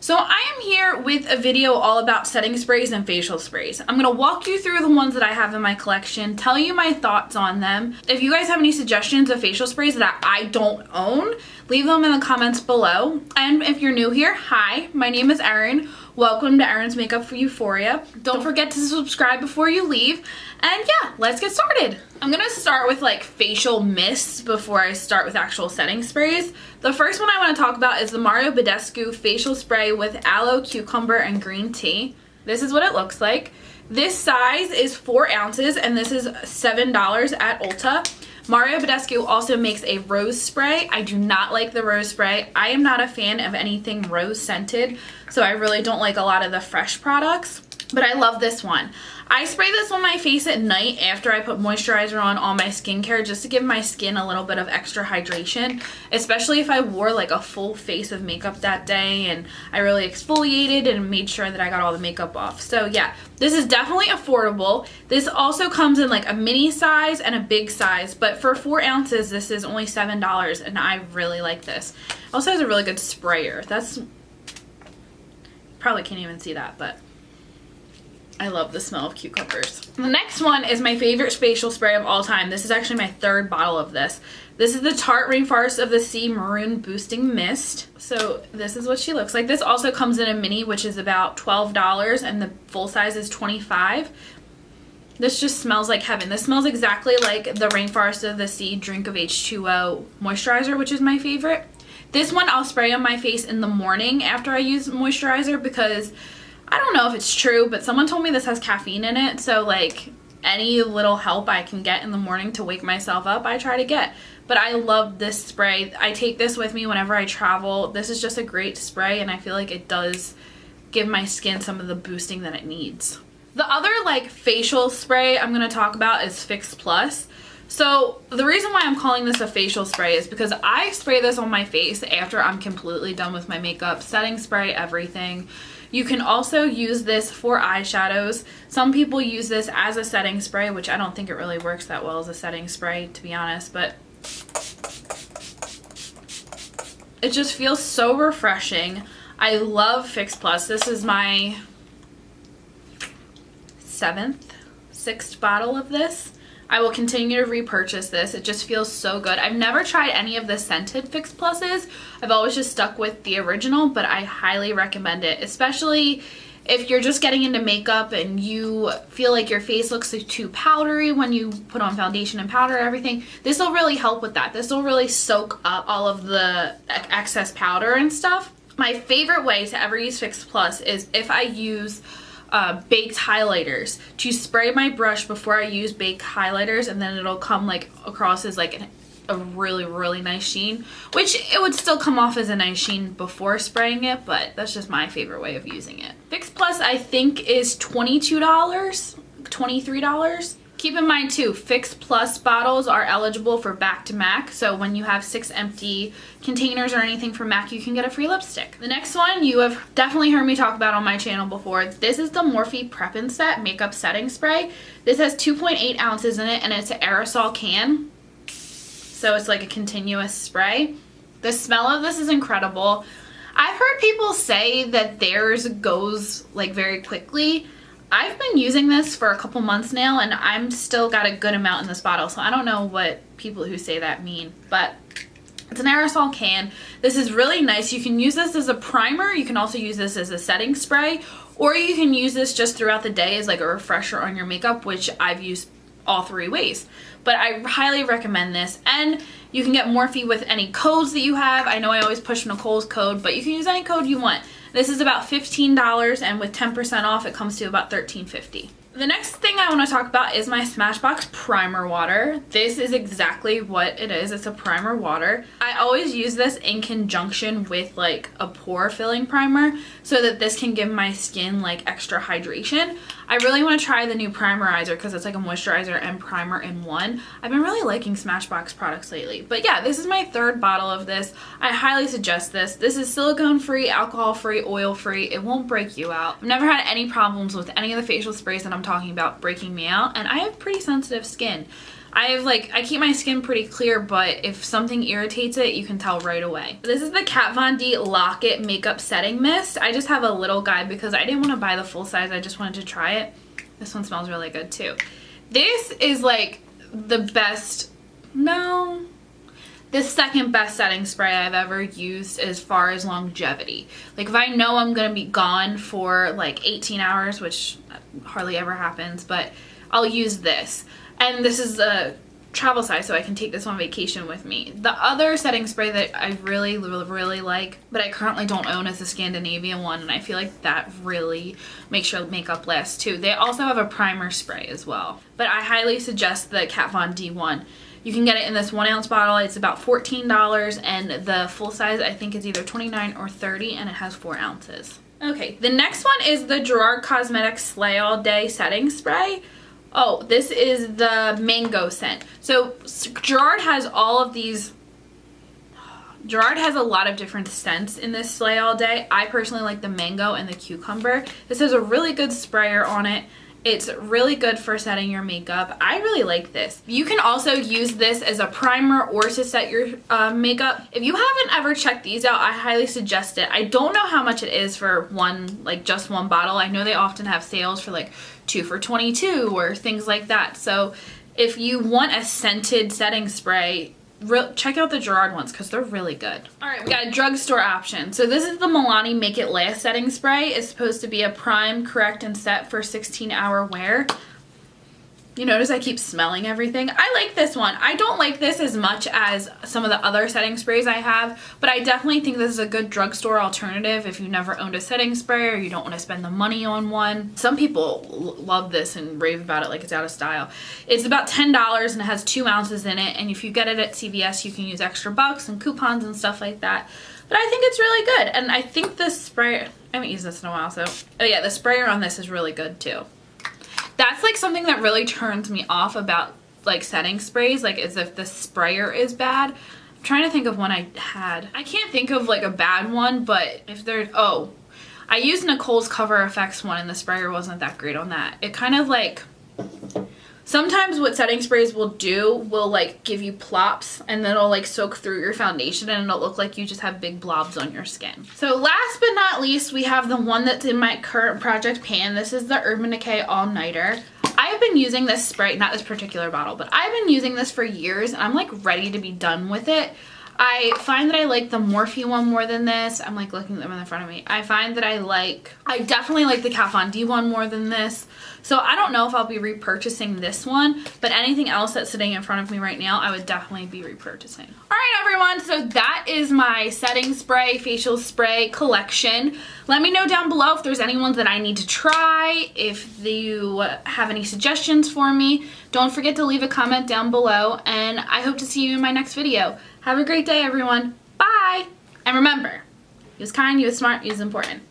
So I am here with a video all about setting sprays and facial sprays. I'm going to walk you through the ones that I have in my collection, tell you my thoughts on them. If you guys have any suggestions of facial sprays that I don't own, leave them in the comments below. And if you're new here, hi, my name is Erin. Welcome to Erin's Makeup Euphoria. Don't forget to subscribe before you leave. And yeah, let's get started. I'm gonna start with like facial mists before I start with actual setting sprays. The first one I want to talk about is the Mario Badescu facial spray with aloe, cucumber, and green tea. This is what it looks like. This size is 4 ounces and this is $7 at Ulta. Mario Badescu also makes a rose spray. I do not like the rose spray. I am not a fan of anything rose scented, so I really don't like a lot of the fresh products, but I love this one. I spray this on my face at night after I put moisturizer on all my skincare just to give my skin a little bit of extra hydration, especially if I wore like a full face of makeup that day and I really exfoliated and made sure that I got all the makeup off. So yeah, this is definitely affordable. This also comes in like a mini size and a big size, but for 4 ounces this is only $7 and I really like this. It also has a really good sprayer. That's, probably can't even see that, but I love the smell of cucumbers. The next one is my favorite facial spray of all time. This is actually my 3rd bottle of this. This is the Tarte Rainforest of the Sea Maroon Boosting Mist. So this is what she looks like. This also comes in a mini, which is about $12, and the full size is $25. This just smells like heaven. This smells exactly like the Rainforest of the Sea Drink of H2O moisturizer, which is my favorite. This one I'll spray on my face in the morning after I use moisturizer because I don't know if it's true, but someone told me this has caffeine in it, so like any little help I can get in the morning to wake myself up, I try to get. But I love this spray. I take this with me whenever I travel. This is just a great spray and I feel like it does give my skin some of the boosting that it needs. The other like facial spray I'm going to talk about is Fix Plus. So the reason why I'm calling this a facial spray is because I spray this on my face after I'm completely done with my makeup, setting spray, everything. You can also use this for eyeshadows. Some people use this as a setting spray, which I don't think it really works that well as a setting spray, to be honest, but it just feels so refreshing. I love Fix Plus. This is my 6th bottle of this. I will continue to repurchase this. It just feels so good. I've never tried any of the scented Fix Pluses. I've always just stuck with the original, but I highly recommend it, especially if you're just getting into makeup and you feel like your face looks too powdery when you put on foundation and powder and everything. This will really help with that. This will really soak up all of the excess powder and stuff. My favorite way to ever use Fix Plus is if I use baked highlighters, to spray my brush before I use baked highlighters, and then it'll come like across as like a really nice sheen, which it would still come off as a nice sheen before spraying it, but that's just my favorite way of using it. Fix Plus I think is $22, $23. Keep in mind too, Fix Plus bottles are eligible for back to MAC, so when you have 6 empty containers or anything from MAC, you can get a free lipstick. The next one you have definitely heard me talk about on my channel before. This is the Morphe Prep and Set Makeup Setting Spray. This has 2.8 ounces in it and it's an aerosol can, so it's like a continuous spray. The smell of this is incredible. I've heard people say that theirs goes like very quickly. I've been using this for a couple months now and I'm still got a good amount in this bottle, so I don't know what people who say that mean, but it's an aerosol can. This is really nice. You can use this as a primer, you can also use this as a setting spray, or you can use this just throughout the day as like a refresher on your makeup, which I've used all 3 ways. But I highly recommend this, and you can get Morphe with any codes that you have. I know I always push Nicole's code, but you can use any code you want. This is about $15 and with 10% off it comes to about $13.50. The next thing I want to talk about is my Smashbox primer water. This is exactly what it is. It's a primer water. I always use this in conjunction with like a pore filling primer so that this can give my skin like extra hydration. I really want to try the new primerizer because it's like a moisturizer and primer in one. I've been really liking Smashbox products lately. But yeah, this is my 3rd bottle of this. I highly suggest this. This is silicone free, alcohol free, oil free. It won't break you out. I've never had any problems with any of the facial sprays that I'm talking about breaking me out, and I have pretty sensitive skin. I keep my skin pretty clear, but if something irritates it, you can tell right away. This is the Kat Von D Lock It Makeup Setting Mist. I just have a little guy because I didn't want to buy the full size. I just wanted to try it. This one smells really good too. This is like the best, no, the second best setting spray I've ever used as far as longevity. Like if I know I'm gonna be gone for like 18 hours, which hardly ever happens, but I'll use this. And this is a travel size, so I can take this on vacation with me. The other setting spray that I really like, but I currently don't own, is the Scandinavian one, and I feel like that really makes your makeup last too. They also have a primer spray as well, but I highly suggest the Kat Von D one. You can get it in this 1 ounce bottle. It's about $14, and the full size I think is either 29 or 30, and it has 4 ounces. Okay, the next one is the Gerard Cosmetics Slay All Day Setting Spray. Oh, this is the mango scent. So Gerard has all of these, Gerard has a lot of different scents in this Slay All Day. I personally like the mango and the cucumber. This has a really good sprayer on it. It's really good for setting your makeup. I really like this. You can also use this as a primer or to set your makeup. If you haven't ever checked these out, I highly suggest it. I don't know how much it is for one, like just one bottle. I know they often have sales for like 2 for $22 or things like that. So if you want a scented setting spray, check out the Gerard ones because they're really good. Alright, we got a drugstore option. So this is the Milani Make It Last Setting Spray. It's supposed to be a prime, correct, and set for 16-hour wear. You notice I keep smelling everything. I like this one. I don't like this as much as some of the other setting sprays I have, but I definitely think this is a good drugstore alternative if you've never owned a setting spray or you don't want to spend the money on one. Some people love this and rave about it like it's out of style. It's about $10 and it has 2 ounces in it, and if you get it at CVS, you can use extra bucks and coupons and stuff like that. But I think it's really good, and I think this spray, I haven't used this in a while, so, oh yeah, the sprayer on this is really good too. That's like something that really turns me off about like setting sprays, like as if the sprayer is bad. I'm trying to think of one I had. I can't think of like a bad one, but if there's, oh, I used Nicole's Cover FX one and the sprayer wasn't that great on that. It kind of like, sometimes what setting sprays will do will like give you plops and then it'll like soak through your foundation and it'll look like you just have big blobs on your skin. So last but not least, we have the one that's in my current project pan. This is the Urban Decay All Nighter. I've been using this spray, not this particular bottle, but I've been using this for years and I'm like ready to be done with it. I find that I like the Morphe one more than this. I'm like looking at them in front of me. I find that I definitely like the Kat Von D one more than this. So I don't know if I'll be repurchasing this one, but anything else that's sitting in front of me right now, I would definitely be repurchasing. All right, everyone, so that is my setting spray, facial spray collection. Let me know down below if there's any ones that I need to try, if you have any suggestions for me. Don't forget to leave a comment down below, and I hope to see you in my next video. Have a great day, everyone. Bye! And remember, use kind, use smart, use important.